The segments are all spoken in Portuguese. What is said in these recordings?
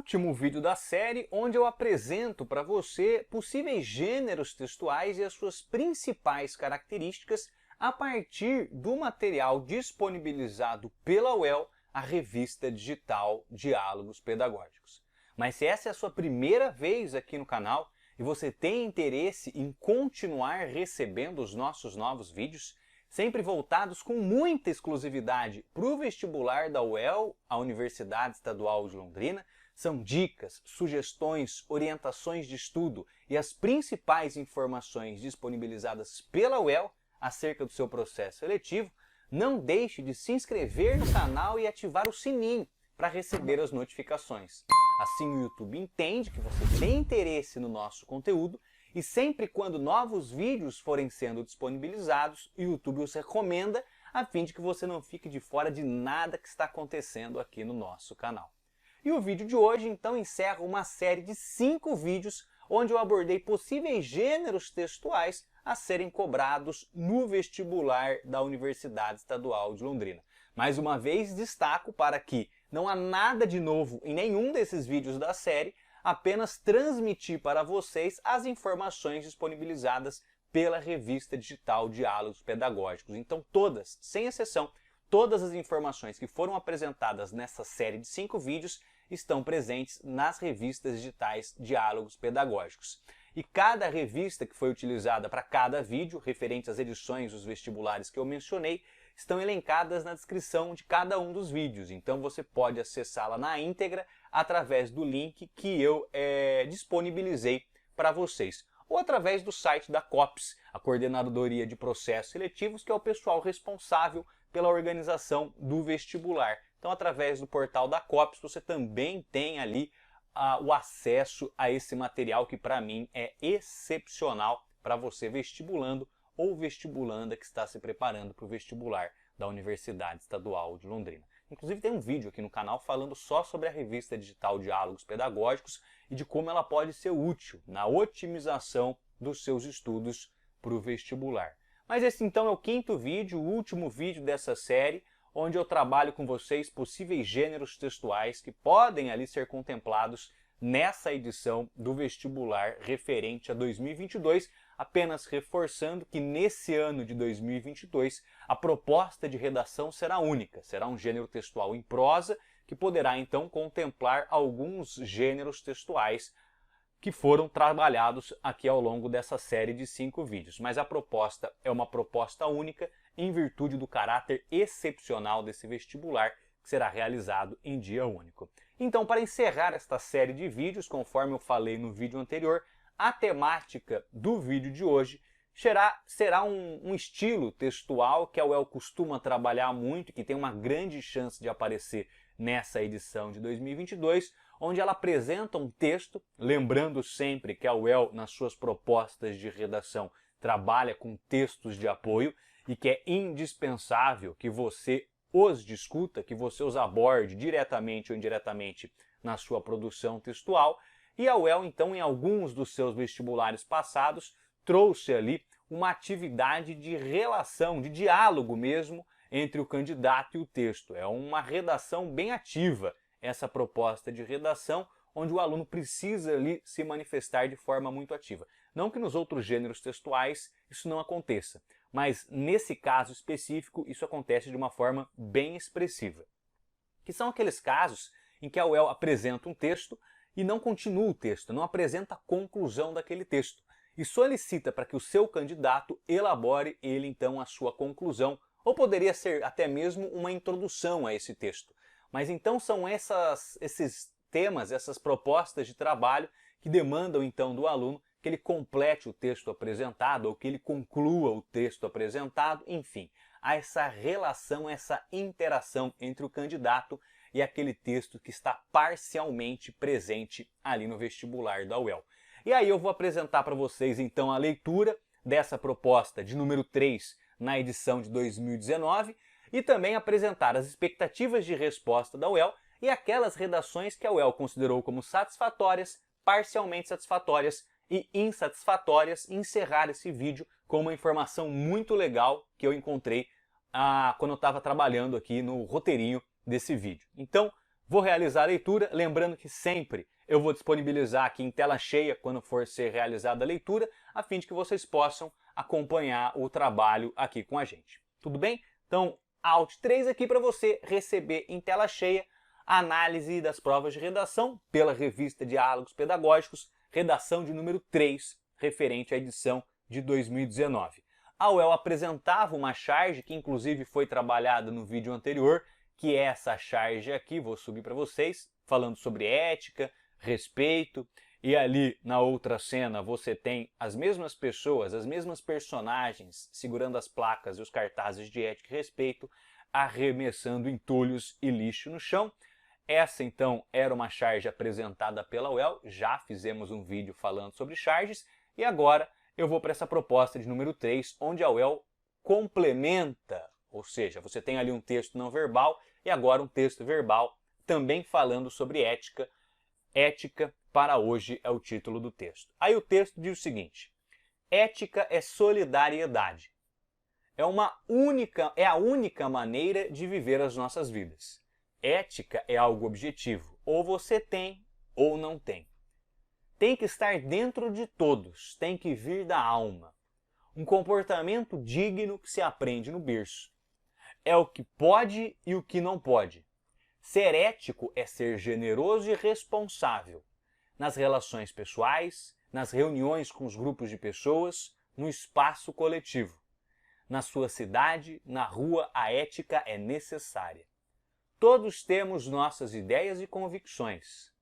último vídeo da série, onde eu apresento para você possíveis gêneros textuais e as suas principais características a partir do material disponibilizado pela UEL, a revista digital Diálogos Pedagógicos. Mas se essa é a sua primeira vez aqui no canal e você tem interesse em continuar recebendo os nossos novos vídeos, sempre voltados com muita exclusividade para o vestibular da UEL, a Universidade Estadual de Londrina, são dicas, sugestões, orientações de estudo e as principais informações disponibilizadas pela UEL acerca do seu processo seletivo, não deixe de se inscrever no canal e ativar o sininho para receber as notificações. Assim o YouTube entende que você tem interesse no nosso conteúdo e sempre quando novos vídeos forem sendo disponibilizados, o YouTube os recomenda a fim de que você não fique de fora de nada que está acontecendo aqui no nosso canal. E o vídeo de hoje então encerra uma série de 5 vídeos onde eu abordei possíveis gêneros textuais a serem cobrados no vestibular da Universidade Estadual de Londrina. Mais uma vez destaco para que não há nada de novo em nenhum desses vídeos da série, apenas transmitir para vocês as informações disponibilizadas pela revista digital Diálogos Pedagógicos. Então todas, sem exceção, todas as informações que foram apresentadas nessa série de 5 vídeos estão presentes nas revistas digitais Diálogos Pedagógicos. E cada revista que foi utilizada para cada vídeo, referente às edições dos vestibulares que eu mencionei, estão elencadas na descrição de cada um dos vídeos. Então você pode acessá-la na íntegra através do link que eu disponibilizei para vocês. Ou através do site da COPS, a Coordenadoria de Processos Seletivos, que é o pessoal responsável pela organização do vestibular. Então, através do portal da COPS, você também tem ali o acesso a esse material que, para mim, é excepcional para você vestibulando ou vestibulanda que está se preparando para o vestibular da Universidade Estadual de Londrina. Inclusive, tem um vídeo aqui no canal falando só sobre a revista digital Diálogos Pedagógicos e de como ela pode ser útil na otimização dos seus estudos para o vestibular. Mas esse, então, é o 5º vídeo, o último vídeo dessa série, onde eu trabalho com vocês possíveis gêneros textuais que podem ali ser contemplados nessa edição do vestibular referente a 2022, apenas reforçando que nesse ano de 2022 a proposta de redação será única, será um gênero textual em prosa que poderá então contemplar alguns gêneros textuais que foram trabalhados aqui ao longo dessa série de 5 vídeos. Mas a proposta é uma proposta única em virtude do caráter excepcional desse vestibular que será realizado em dia único. Então, para encerrar esta série de vídeos, conforme eu falei no vídeo anterior, a temática do vídeo de hoje será um estilo textual que a UEL costuma trabalhar muito, que tem uma grande chance de aparecer nessa edição de 2022, onde ela apresenta um texto, lembrando sempre que a UEL, nas suas propostas de redação, trabalha com textos de apoio e que é indispensável que você os discuta, que você os aborde diretamente ou indiretamente na sua produção textual. E a UEL, então, em alguns dos seus vestibulares passados, trouxe ali uma atividade de relação, de diálogo mesmo, entre o candidato e o texto. É uma redação bem ativa, essa proposta de redação, onde o aluno precisa ali se manifestar de forma muito ativa. Não que nos outros gêneros textuais isso não aconteça, mas nesse caso específico isso acontece de uma forma bem expressiva. Que são aqueles casos em que a UEL apresenta um texto e não continua o texto, não apresenta a conclusão daquele texto, e solicita para que o seu candidato elabore ele então a sua conclusão, ou poderia ser até mesmo uma introdução a esse texto. Mas então são esses temas, essas propostas de trabalho que demandam então do aluno que ele complete o texto apresentado ou que ele conclua o texto apresentado, enfim, há essa relação, essa interação entre o candidato e aquele texto que está parcialmente presente ali no vestibular da UEL. E aí eu vou apresentar para vocês então a leitura dessa proposta de número 3 na edição de 2019 e também apresentar as expectativas de resposta da UEL e aquelas redações que a UEL considerou como satisfatórias, parcialmente satisfatórias e insatisfatórias, e encerrar esse vídeo com uma informação muito legal que eu encontrei quando eu estava trabalhando aqui no roteirinho desse vídeo. Então, Vou realizar a leitura, lembrando que sempre eu vou disponibilizar aqui em tela cheia quando for ser realizada a leitura, a fim de que vocês possam acompanhar o trabalho aqui com a gente. Tudo bem? Então, Alt 3 aqui para você receber em tela cheia a análise das provas de redação pela revista Diálogos Pedagógicos, redação de número 3, referente à edição de 2019. A UEL apresentava uma charge que inclusive foi trabalhada no vídeo anterior, que é essa charge aqui, vou subir para vocês, falando sobre ética, respeito, e ali na outra cena você tem as mesmas pessoas, as mesmas personagens segurando as placas e os cartazes de ética e respeito, arremessando entulhos e lixo no chão. Essa então era uma charge apresentada pela UEL, já fizemos um vídeo falando sobre charges, e agora eu vou para essa proposta de número 3, onde a UEL complementa, ou seja, você tem ali um texto não verbal e agora um texto verbal também falando sobre ética. Ética para hoje é o título do texto. Aí o texto diz o seguinte: ética é solidariedade. É a única maneira de viver as nossas vidas. Ética é algo objetivo, ou você tem ou não tem. Tem que estar dentro de todos, tem que vir da alma. Um comportamento digno que se aprende no berço. É o que pode e o que não pode. Ser ético é ser generoso e responsável nas relações pessoais, nas reuniões com os grupos de pessoas, no espaço coletivo. Na sua cidade, na rua, a ética é necessária. Todos temos nossas ideias e convicções,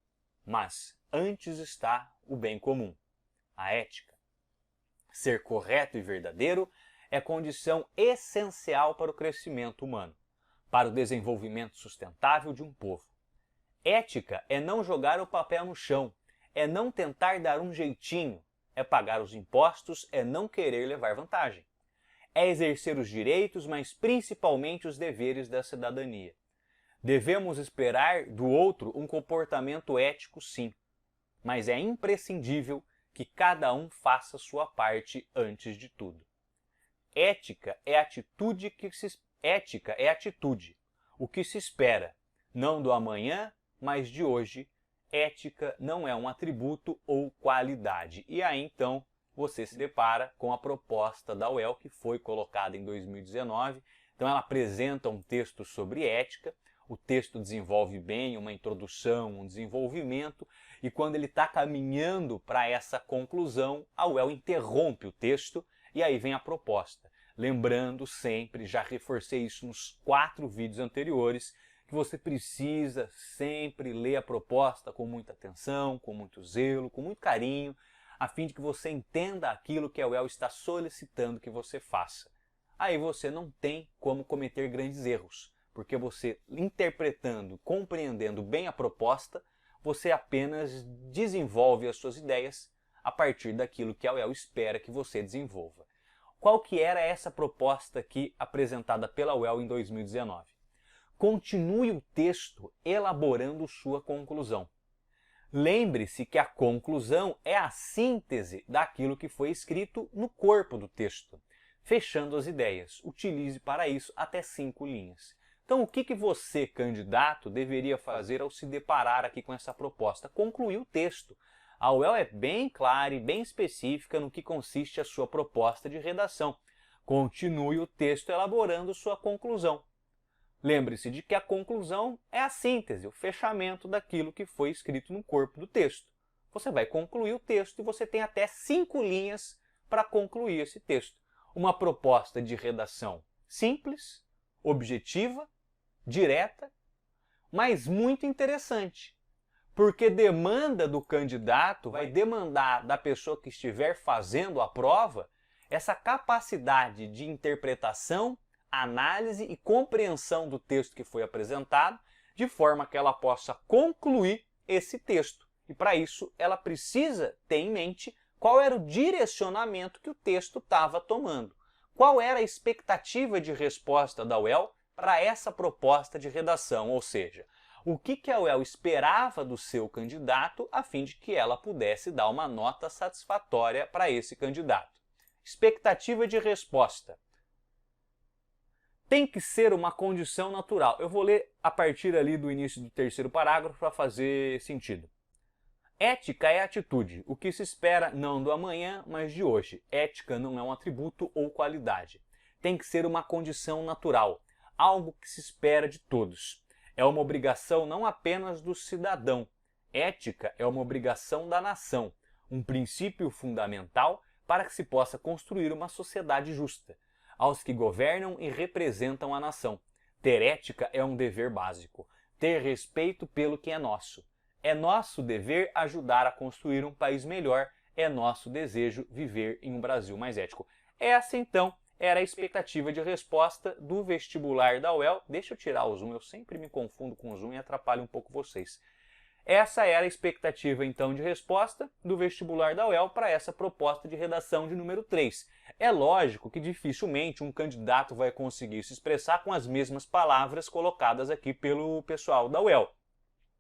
mas antes está o bem comum, a ética. Ser correto e verdadeiro é condição essencial para o crescimento humano, para o desenvolvimento sustentável de um povo. Ética é não jogar o papel no chão, é não tentar dar um jeitinho, é pagar os impostos, é não querer levar vantagem. É exercer os direitos, mas principalmente os deveres da cidadania. Devemos esperar do outro um comportamento ético, sim, mas é imprescindível que cada um faça sua parte antes de tudo. Ética é atitude o que se espera, não do amanhã, mas de hoje. Ética não é um atributo ou qualidade. E aí então você se depara com a proposta da UEL, que foi colocada em 2019. Então ela apresenta um texto sobre ética, o texto desenvolve bem uma introdução, um desenvolvimento, e quando ele está caminhando para essa conclusão, a UEL interrompe o texto e aí vem a proposta. Lembrando sempre, já reforcei isso nos 4 vídeos anteriores, que você precisa sempre ler a proposta com muita atenção, com muito zelo, com muito carinho, a fim de que você entenda aquilo que a UEL está solicitando que você faça. Aí você não tem como cometer grandes erros, porque você interpretando, compreendendo bem a proposta, você apenas desenvolve as suas ideias a partir daquilo que a UEL espera que você desenvolva. Qual que era essa proposta aqui apresentada pela UEL em 2019? Continue o texto elaborando sua conclusão. Lembre-se que a conclusão é a síntese daquilo que foi escrito no corpo do texto. Fechando as ideias, utilize para isso até 5 linhas. Então, o que você, candidato, deveria fazer ao se deparar aqui com essa proposta? Concluir o texto. A UEL é bem clara e bem específica no que consiste a sua proposta de redação. Continue o texto elaborando sua conclusão. Lembre-se de que a conclusão é a síntese, o fechamento daquilo que foi escrito no corpo do texto. Você vai concluir o texto e você tem até 5 linhas para concluir esse texto. Uma proposta de redação simples, objetiva, direta, mas muito interessante, porque demanda do candidato, vai demandar da pessoa que estiver fazendo a prova, essa capacidade de interpretação, análise e compreensão do texto que foi apresentado, de forma que ela possa concluir esse texto. E para isso ela precisa ter em mente qual era o direcionamento que o texto estava tomando. Qual era a expectativa de resposta da UEL para essa proposta de redação, ou seja, o que a UEL esperava do seu candidato a fim de que ela pudesse dar uma nota satisfatória para esse candidato. Expectativa de resposta. Tem que ser uma condição natural. Eu vou ler a partir ali do início do terceiro parágrafo para fazer sentido. Ética é atitude, o que se espera não do amanhã, mas de hoje. Ética não é um atributo ou qualidade. Tem que ser uma condição natural, algo que se espera de todos. É uma obrigação não apenas do cidadão. Ética é uma obrigação da nação, um princípio fundamental para que se possa construir uma sociedade justa, aos que governam e representam a nação. Ter ética é um dever básico. Ter respeito pelo que é nosso. É nosso dever ajudar a construir um país melhor. É nosso desejo viver em um Brasil mais ético. Essa, então, era a expectativa de resposta do vestibular da UEL. Deixa eu tirar o zoom, eu sempre me confundo com o zoom e atrapalho um pouco vocês. Essa era a expectativa, então, de resposta do vestibular da UEL para essa proposta de redação de número 3. É lógico que dificilmente um candidato vai conseguir se expressar com as mesmas palavras colocadas aqui pelo pessoal da UEL.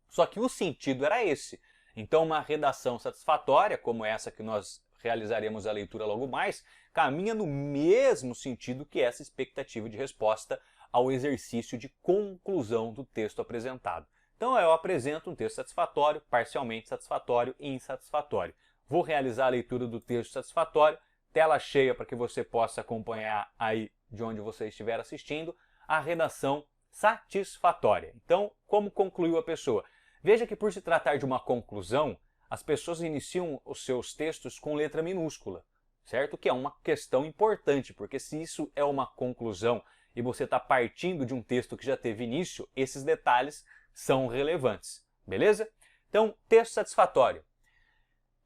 Só que o sentido era esse. Então, uma redação satisfatória, como essa que nós realizaremos a leitura logo mais, caminha no mesmo sentido que essa expectativa de resposta ao exercício de conclusão do texto apresentado. Então, eu apresento um texto satisfatório, parcialmente satisfatório e insatisfatório. Vou realizar a leitura do texto satisfatório, tela cheia para que você possa acompanhar aí de onde você estiver assistindo, a redação satisfatória. Então, como concluiu a pessoa? Veja que por se tratar de uma conclusão, as pessoas iniciam os seus textos com letra minúscula, certo? Que é uma questão importante, porque se isso é uma conclusão e você está partindo de um texto que já teve início, esses detalhes são relevantes, beleza? Então, texto satisfatório.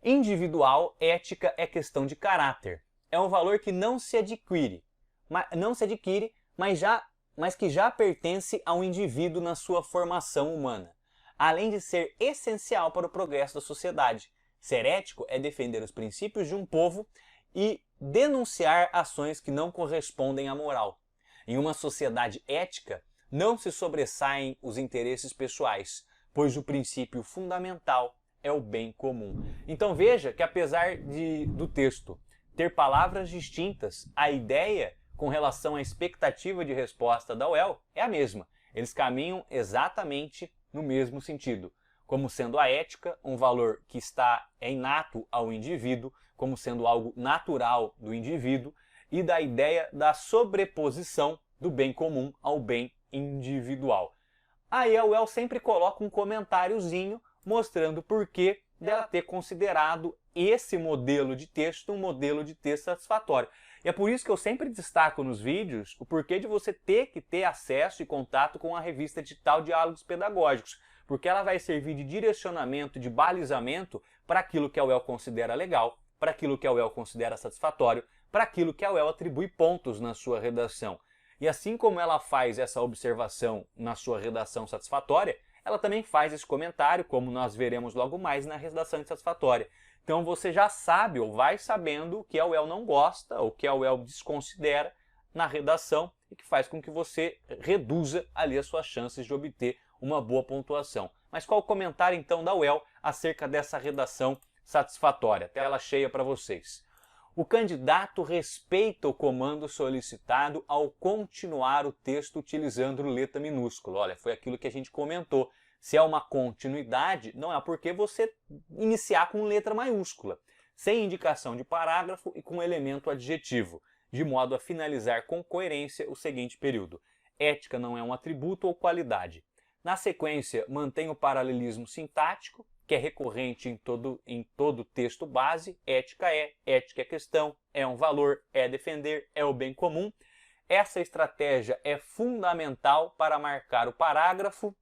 Individual, ética é questão de caráter. É um valor que não se adquire, mas que já pertence ao indivíduo na sua formação humana, além de ser essencial para o progresso da sociedade. Ser ético é defender os princípios de um povo e denunciar ações que não correspondem à moral. Em uma sociedade ética, não se sobressaem os interesses pessoais, pois o princípio fundamental é o bem comum. Então veja que apesar do texto ter palavras distintas, a ideia com relação à expectativa de resposta da UEL é a mesma. Eles caminham exatamente no mesmo sentido, como sendo a ética um valor que é inato ao indivíduo, como sendo algo natural do indivíduo, e da ideia da sobreposição do bem comum ao bem individual. Aí a UEL sempre coloca um comentáriozinho mostrando por que dela ter considerado esse modelo de texto um modelo de texto satisfatório. E é por isso que eu sempre destaco nos vídeos o porquê de você ter que ter acesso e contato com a revista digital Diálogos Pedagógicos, porque ela vai servir de direcionamento, de balizamento para aquilo que a UEL considera legal, para aquilo que a UEL considera satisfatório, para aquilo que a UEL atribui pontos na sua redação. E assim como ela faz essa observação na sua redação satisfatória, ela também faz esse comentário, como nós veremos logo mais na redação insatisfatória. Então você já sabe ou vai sabendo o que a UEL não gosta, ou que a UEL desconsidera na redação e que faz com que você reduza ali as suas chances de obter uma boa pontuação. Mas qual o comentário então da UEL acerca dessa redação satisfatória? Tela cheia para vocês. O candidato respeita o comando solicitado ao continuar o texto utilizando letra minúscula. Olha, foi aquilo que a gente comentou. Se é uma continuidade, não é porque você iniciar com letra maiúscula, sem indicação de parágrafo e com elemento adjetivo, de modo a finalizar com coerência o seguinte período. Ética não é um atributo ou qualidade. Na sequência, mantém o paralelismo sintático, que é recorrente em todo texto base. Ética é questão, é um valor, é defender, é o bem comum. Essa estratégia é fundamental para marcar o parágrafo.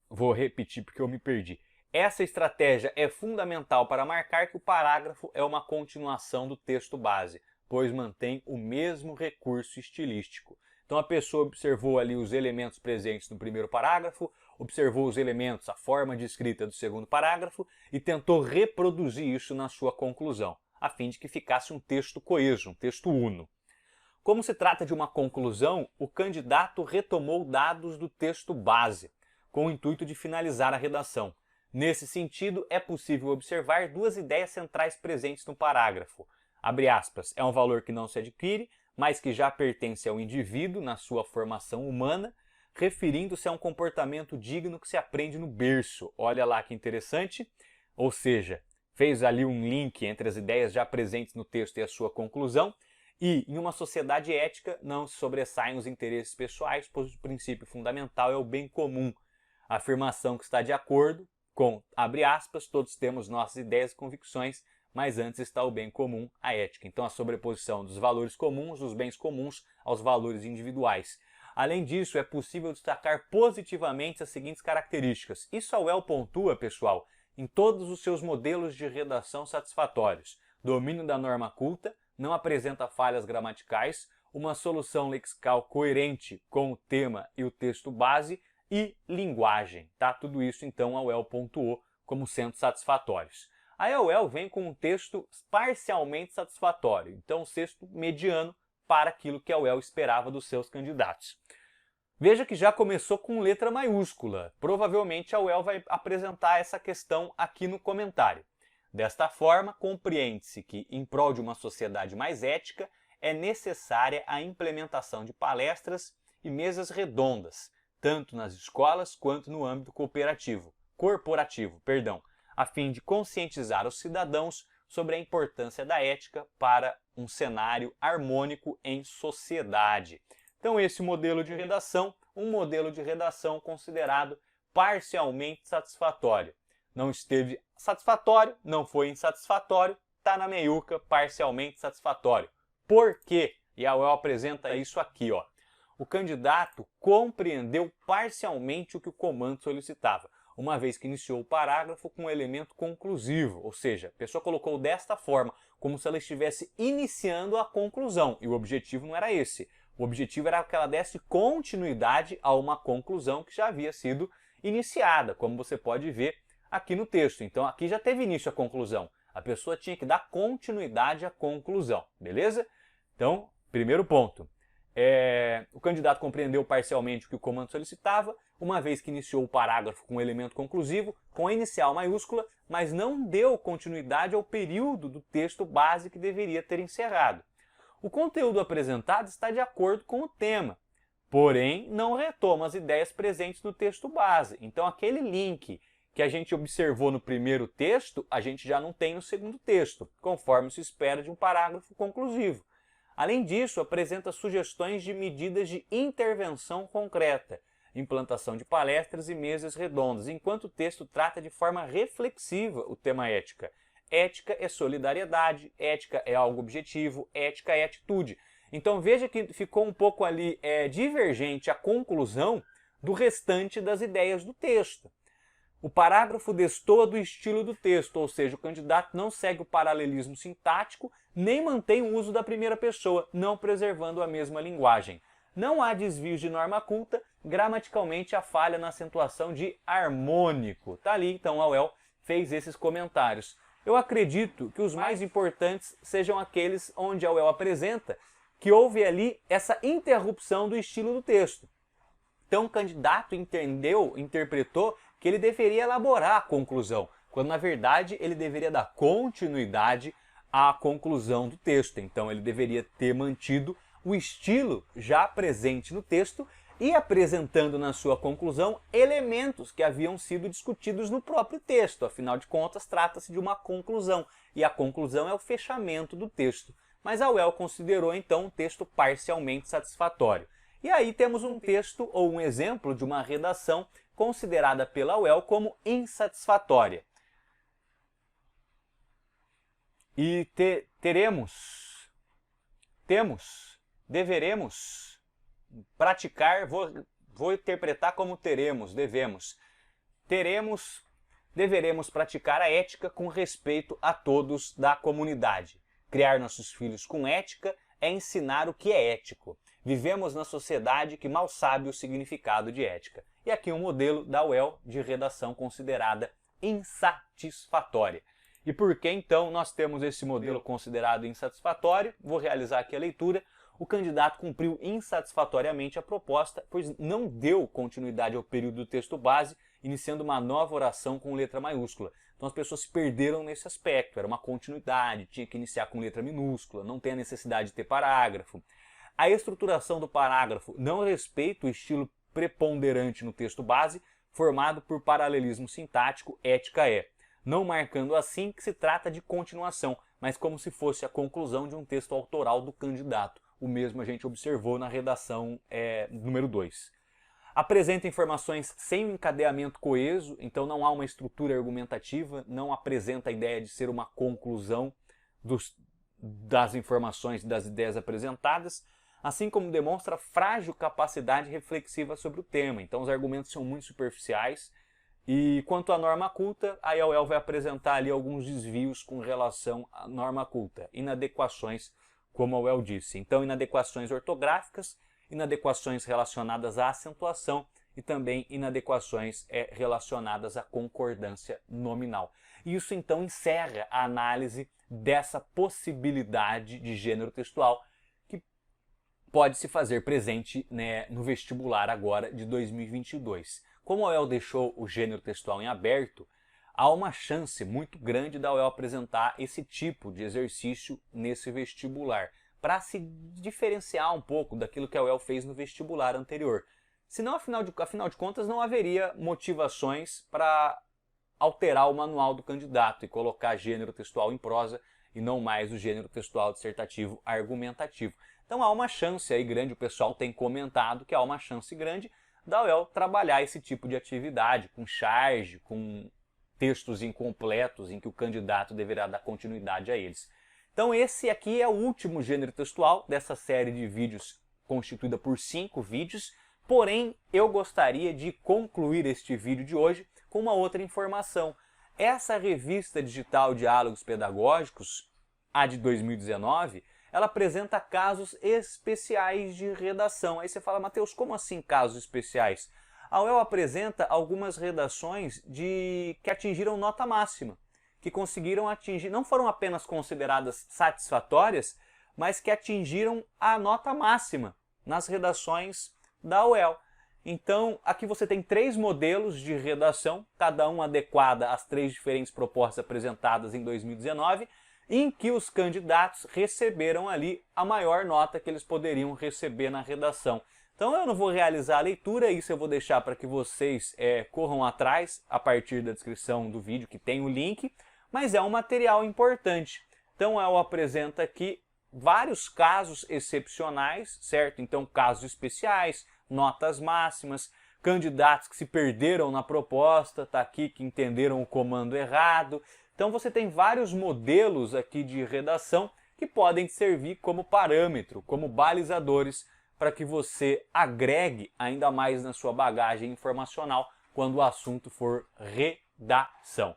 Vou repetir porque eu me perdi. Essa estratégia é fundamental para marcar que o parágrafo é uma continuação do texto base, pois mantém o mesmo recurso estilístico. Então a pessoa observou ali os elementos presentes no primeiro parágrafo, observou os elementos, a forma de escrita do segundo parágrafo e tentou reproduzir isso na sua conclusão, a fim de que ficasse um texto coeso, um texto uno. Como se trata de uma conclusão, o candidato retomou dados do texto base, com o intuito de finalizar a redação. Nesse sentido, é possível observar duas ideias centrais presentes no parágrafo. Abre aspas, é um valor que não se adquire, mas que já pertence ao indivíduo na sua formação humana, referindo-se a um comportamento digno que se aprende no berço. Olha lá que interessante. Ou seja, fez ali um link entre as ideias já presentes no texto e a sua conclusão. E, em uma sociedade ética, não se sobressaem os interesses pessoais, pois o princípio fundamental é o bem comum. A afirmação que está de acordo com, abre aspas, todos temos nossas ideias e convicções, mas antes está o bem comum, a ética. Então, a sobreposição dos valores comuns, dos bens comuns, aos valores individuais. Além disso, é possível destacar positivamente as seguintes características. Isso a UEL pontua, pessoal, em todos os seus modelos de redação satisfatórios. Domínio da norma culta, não apresenta falhas gramaticais, uma solução lexical coerente com o tema e o texto base e linguagem. Tá? Tudo isso, então, a UEL pontuou como sendo satisfatórios. Aí a UEL vem com um texto parcialmente satisfatório, então um texto mediano para aquilo que a UEL esperava dos seus candidatos. Veja que já começou com letra maiúscula. Provavelmente a UEL vai apresentar essa questão aqui no comentário. Desta forma, compreende-se que, em prol de uma sociedade mais ética, é necessária a implementação de palestras e mesas redondas, tanto nas escolas quanto no âmbito corporativo, a fim de conscientizar os cidadãos sobre a importância da ética para um cenário harmônico em sociedade. Então, esse modelo de redação, um modelo de redação considerado parcialmente satisfatório. Não esteve satisfatório, não foi insatisfatório, está na meiuca, parcialmente satisfatório. Por quê? E a UEL apresenta isso aqui, ó. O candidato compreendeu parcialmente o que o comando solicitava, uma vez que iniciou o parágrafo com um elemento conclusivo, ou seja, a pessoa colocou desta forma, como se ela estivesse iniciando a conclusão, e o objetivo não era esse. O objetivo era que ela desse continuidade a uma conclusão que já havia sido iniciada, como você pode ver aqui no texto. Então aqui já teve início a conclusão. A pessoa tinha que dar continuidade à conclusão, beleza? Então, primeiro ponto. O candidato compreendeu parcialmente o que o comando solicitava, uma vez que iniciou o parágrafo com o elemento conclusivo, com a inicial maiúscula, mas não deu continuidade ao período do texto base que deveria ter encerrado. O conteúdo apresentado está de acordo com o tema, porém não retoma as ideias presentes no texto base. Então aquele link que a gente observou no primeiro texto, a gente já não tem no segundo texto, conforme se espera de um parágrafo conclusivo. Além disso, apresenta sugestões de medidas de intervenção concreta, implantação de palestras e mesas redondas, enquanto o texto trata de forma reflexiva o tema ética. Ética é solidariedade, ética é algo objetivo, ética é atitude. Então veja que ficou um pouco ali divergente a conclusão do restante das ideias do texto. O parágrafo destoa do estilo do texto, ou seja, o candidato não segue o paralelismo sintático, nem mantém o uso da primeira pessoa, não preservando a mesma linguagem. Não há desvios de norma culta, gramaticalmente há falha na acentuação de harmônico. Tá ali, então a UEL fez esses comentários. Eu acredito que os mais importantes sejam aqueles onde a UEL apresenta que houve ali essa interrupção do estilo do texto. Então o candidato interpretou que ele deveria elaborar a conclusão, quando na verdade ele deveria dar continuidade à conclusão do texto. Então ele deveria ter mantido o estilo já presente no texto e apresentando na sua conclusão elementos que haviam sido discutidos no próprio texto. Afinal de contas, trata-se de uma conclusão, e a conclusão é o fechamento do texto. Mas a UEL considerou então um texto parcialmente satisfatório. E aí temos um texto ou um exemplo de uma redação considerada pela UEL como insatisfatória. E deveremos praticar, vou interpretar como deveremos praticar a ética com respeito a todos da comunidade. Criar nossos filhos com ética é ensinar o que é ético. Vivemos na sociedade que mal sabe o significado de ética. E aqui um modelo da UEL de redação considerada insatisfatória. E por que então nós temos esse modelo considerado insatisfatório? Vou realizar aqui a leitura. O candidato cumpriu insatisfatoriamente a proposta, pois não deu continuidade ao período do texto base, iniciando uma nova oração com letra maiúscula. Então as pessoas se perderam nesse aspecto, era uma continuidade, tinha que iniciar com letra minúscula, não tem a necessidade de ter parágrafo. A estruturação do parágrafo não respeita o estilo preponderante no texto base, formado por paralelismo sintático, ética é, não marcando assim que se trata de continuação, mas como se fosse a conclusão de um texto autoral do candidato. O mesmo a gente observou na redação número 2. Apresenta informações sem um encadeamento coeso, então não há uma estrutura argumentativa, não apresenta a ideia de ser uma conclusão das informações, das ideias apresentadas, assim como demonstra frágil capacidade reflexiva sobre o tema. Então os argumentos são muito superficiais. E quanto à norma culta, a EOL vai apresentar ali alguns desvios com relação à norma culta, inadequações, como a UEL disse. Então, inadequações ortográficas, inadequações relacionadas à acentuação e também inadequações relacionadas à concordância nominal. Isso, então, encerra a análise dessa possibilidade de gênero textual que pode se fazer presente, né, no vestibular agora de 2022. Como a UEL deixou o gênero textual em aberto, há uma chance muito grande da UEL apresentar esse tipo de exercício nesse vestibular, para se diferenciar um pouco daquilo que a UEL fez no vestibular anterior. Senão, afinal de contas, não haveria motivações para alterar o manual do candidato e colocar gênero textual em prosa e não mais o gênero textual dissertativo argumentativo. Então há uma chance aí grande, o pessoal tem comentado que há uma chance grande da UEL trabalhar esse tipo de atividade, com charge, com textos incompletos em que o candidato deverá dar continuidade a eles. Então esse aqui é o último gênero textual dessa série de vídeos constituída por 5 vídeos, porém eu gostaria de concluir este vídeo de hoje com uma outra informação. Essa revista digital Diálogos Pedagógicos, a de 2019, ela apresenta casos especiais de redação. Aí você fala, Matheus, como assim casos especiais? A UEL apresenta algumas redações que atingiram nota máxima, que conseguiram atingir, não foram apenas consideradas satisfatórias, mas que atingiram a nota máxima nas redações da UEL. Então, aqui você tem 3 modelos de redação, cada um adequada às 3 diferentes propostas apresentadas em 2019, em que os candidatos receberam ali a maior nota que eles poderiam receber na redação. Então eu não vou realizar a leitura, isso eu vou deixar para que vocês corram atrás a partir da descrição do vídeo, que tem o link, mas é um material importante. Então ela apresenta aqui vários casos excepcionais, certo? Então casos especiais, notas máximas, candidatos que se perderam na proposta, tá aqui, que entenderam o comando errado. Então você tem vários modelos aqui de redação que podem servir como parâmetro, como balizadores para que você agregue ainda mais na sua bagagem informacional quando o assunto for redação.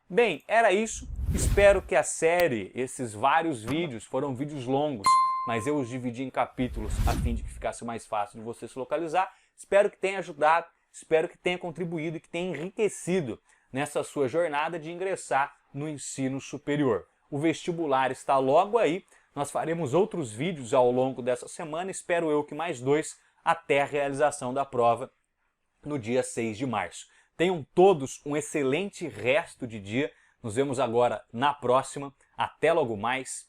Bem, era isso. Espero que a série, esses vários vídeos, foram vídeos longos, mas eu os dividi em capítulos a fim de que ficasse mais fácil de você se localizar. Espero que tenha ajudado, espero que tenha contribuído e que tenha enriquecido nessa sua jornada de ingressar no ensino superior. O vestibular está logo aí, nós faremos outros vídeos ao longo dessa semana, espero eu que mais 2, até a realização da prova no dia 6 de março. Tenham todos um excelente resto de dia, nos vemos agora na próxima, até logo mais